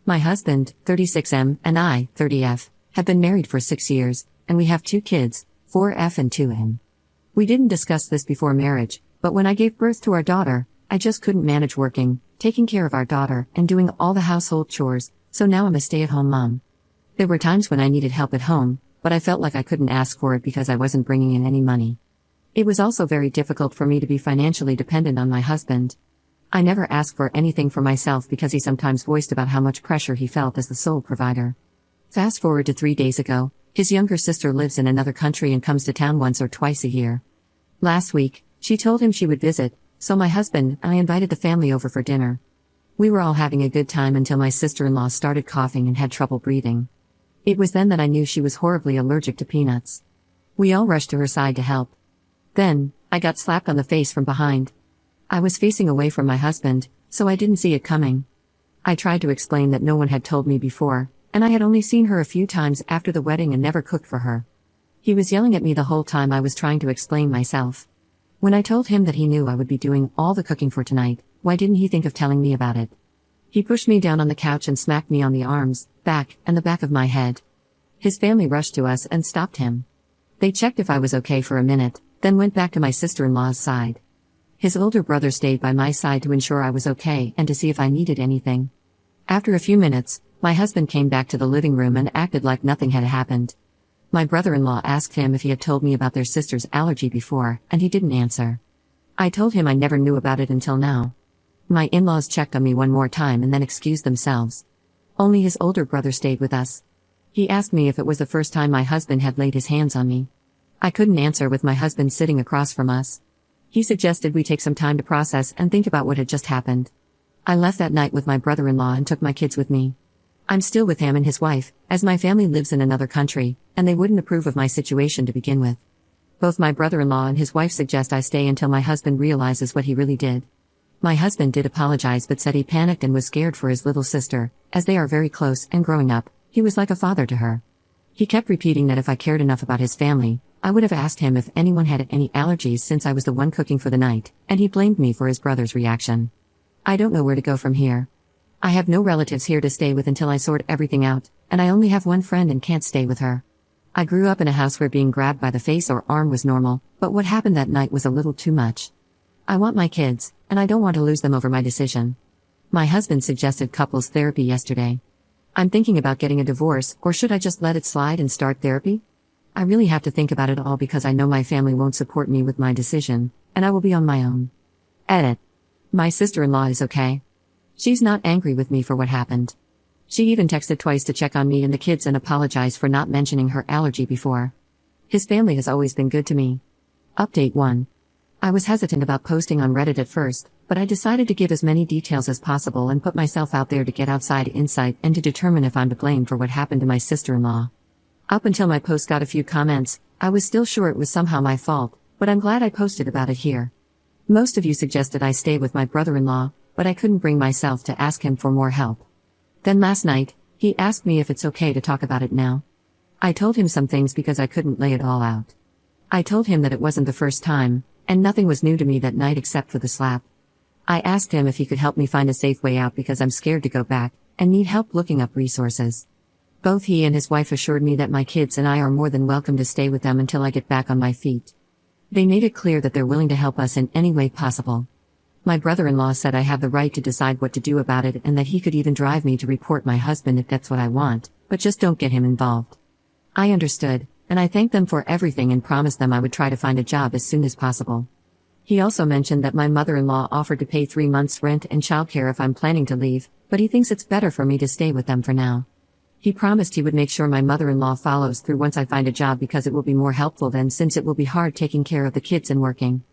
My husband, 36M, and I, 30F, have been married for 6 years, and we have 2 kids, 4F and 2M. We didn't discuss this before marriage, but when I gave birth to our daughter, I just couldn't manage working, taking care of our daughter, and doing all the household chores, so now I'm a stay-at-home mom. There were times when I needed help at home, but I felt like I couldn't ask for it because I wasn't bringing in any money. It was also very difficult for me to be financially dependent on my husband. I never asked for anything for myself because he sometimes voiced about how much pressure he felt as the sole provider. Fast forward to 3 days ago, his younger sister lives in another country and comes to town once or twice a year. Last week, she told him she would visit, so my husband and I invited the family over for dinner. We were all having a good time until my sister-in-law started coughing and had trouble breathing. It was then that I knew she was horribly allergic to peanuts. We all rushed to her side to help. Then, I got slapped on the face from behind. I was facing away from my husband, so I didn't see it coming. I tried to explain that no one had told me before, and I had only seen her a few times after the wedding and never cooked for her. He was yelling at me the whole time I was trying to explain myself. When I told him that he knew I would be doing all the cooking for tonight, why didn't he think of telling me about it? He pushed me down on the couch and smacked me on the arms, back, and the back of my head. His family rushed to us and stopped him. They checked if I was okay for a minute, then went back to my sister-in-law's side. His older brother stayed by my side to ensure I was okay and to see if I needed anything. After a few minutes, my husband came back to the living room and acted like nothing had happened. My brother-in-law asked him if he had told me about their sister's allergy before, and he didn't answer. I told him I never knew about it until now. My in-laws checked on me one more time and then excused themselves. Only his older brother stayed with us. He asked me if it was the first time my husband had laid his hands on me. I couldn't answer with my husband sitting across from us. He suggested we take some time to process and think about what had just happened. I left that night with my brother-in-law and took my kids with me. I'm still with him and his wife, as my family lives in another country, and they wouldn't approve of my situation to begin with. Both my brother-in-law and his wife suggest I stay until my husband realizes what he really did. My husband did apologize but said he panicked and was scared for his little sister, as they are very close and growing up, he was like a father to her. He kept repeating that if I cared enough about his family, I would have asked him if anyone had any allergies since I was the one cooking for the night, and he blamed me for his brother's reaction. I don't know where to go from here. I have no relatives here to stay with until I sort everything out, and I only have one friend and can't stay with her. I grew up in a house where being grabbed by the face or arm was normal, but what happened that night was a little too much. I want my kids, and I don't want to lose them over my decision. My husband suggested couples therapy yesterday. I'm thinking about getting a divorce, or should I just let it slide and start therapy? I really have to think about it all because I know my family won't support me with my decision, and I will be on my own. Edit. My sister-in-law is okay. She's not angry with me for what happened. She even texted twice to check on me and the kids and apologize for not mentioning her allergy before. His family has always been good to me. Update 1. I was hesitant about posting on Reddit at first, but I decided to give as many details as possible and put myself out there to get outside insight and to determine if I'm to blame for what happened to my sister-in-law. Up until my post got a few comments, I was still sure it was somehow my fault, but I'm glad I posted about it here. Most of you suggested I stay with my brother-in-law, but I couldn't bring myself to ask him for more help. Then last night, he asked me if it's okay to talk about it now. I told him some things because I couldn't lay it all out. I told him that it wasn't the first time, and nothing was new to me that night except for the slap. I asked him if he could help me find a safe way out because I'm scared to go back, and need help looking up resources. Both he and his wife assured me that my kids and I are more than welcome to stay with them until I get back on my feet. They made it clear that they're willing to help us in any way possible. My brother-in-law said I have the right to decide what to do about it and that he could even drive me to report my husband if that's what I want, but just don't get him involved. I understood, and I thanked them for everything and promised them I would try to find a job as soon as possible. He also mentioned that my mother-in-law offered to pay 3 months' rent and childcare if I'm planning to leave, but he thinks it's better for me to stay with them for now. He promised he would make sure my mother-in-law follows through once I find a job because it will be more helpful then since it will be hard taking care of the kids and working.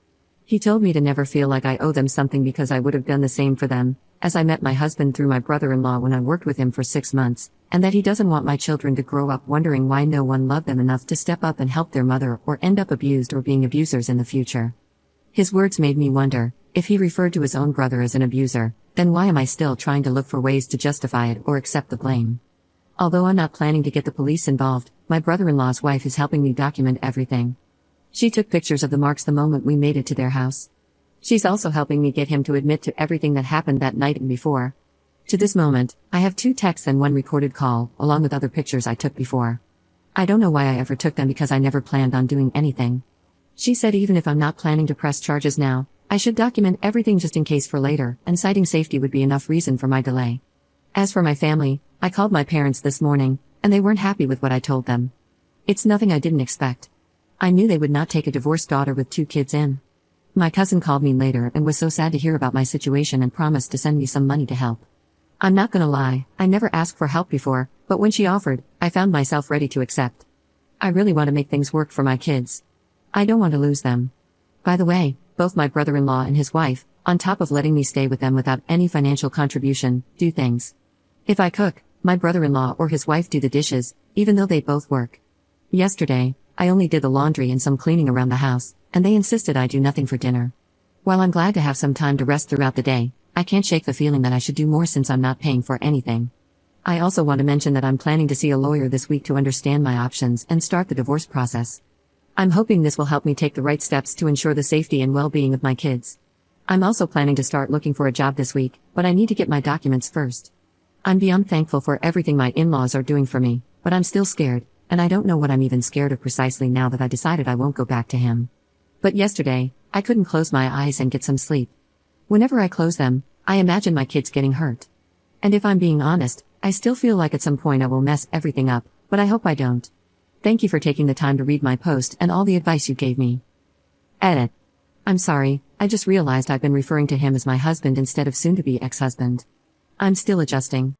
He told me to never feel like I owe them something because I would have done the same for them, as I met my husband through my brother-in-law when I worked with him for 6 months, and that he doesn't want my children to grow up wondering why no one loved them enough to step up and help their mother or end up abused or being abusers in the future. His words made me wonder, if he referred to his own brother as an abuser, then why am I still trying to look for ways to justify it or accept the blame? Although I'm not planning to get the police involved, my brother-in-law's wife is helping me document everything. She took pictures of the marks the moment we made it to their house. She's also helping me get him to admit to everything that happened that night and before. To this moment, I have 2 texts and 1 recorded call, along with other pictures I took before. I don't know why I ever took them because I never planned on doing anything. She said even if I'm not planning to press charges now, I should document everything just in case for later, and citing safety would be enough reason for my delay. As for my family, I called my parents this morning, and they weren't happy with what I told them. It's nothing I didn't expect. I knew they would not take a divorced daughter with 2 kids in. My cousin called me later and was so sad to hear about my situation and promised to send me some money to help. I'm not gonna lie, I never asked for help before, but when she offered, I found myself ready to accept. I really want to make things work for my kids. I don't want to lose them. By the way, both my brother-in-law and his wife, on top of letting me stay with them without any financial contribution, do things. If I cook, my brother-in-law or his wife do the dishes, even though they both work. Yesterday, I only did the laundry and some cleaning around the house, and they insisted I do nothing for dinner. While I'm glad to have some time to rest throughout the day, I can't shake the feeling that I should do more since I'm not paying for anything. I also want to mention that I'm planning to see a lawyer this week to understand my options and start the divorce process. I'm hoping this will help me take the right steps to ensure the safety and well-being of my kids. I'm also planning to start looking for a job this week, but I need to get my documents first. I'm beyond thankful for everything my in-laws are doing for me, but I'm still scared, and I don't know what I'm even scared of precisely now that I decided I won't go back to him. But yesterday, I couldn't close my eyes and get some sleep. Whenever I close them, I imagine my kids getting hurt. And if I'm being honest, I still feel like at some point I will mess everything up, but I hope I don't. Thank you for taking the time to read my post and all the advice you gave me. Edit. I'm sorry, I just realized I've been referring to him as my husband instead of soon-to-be ex-husband. I'm still adjusting.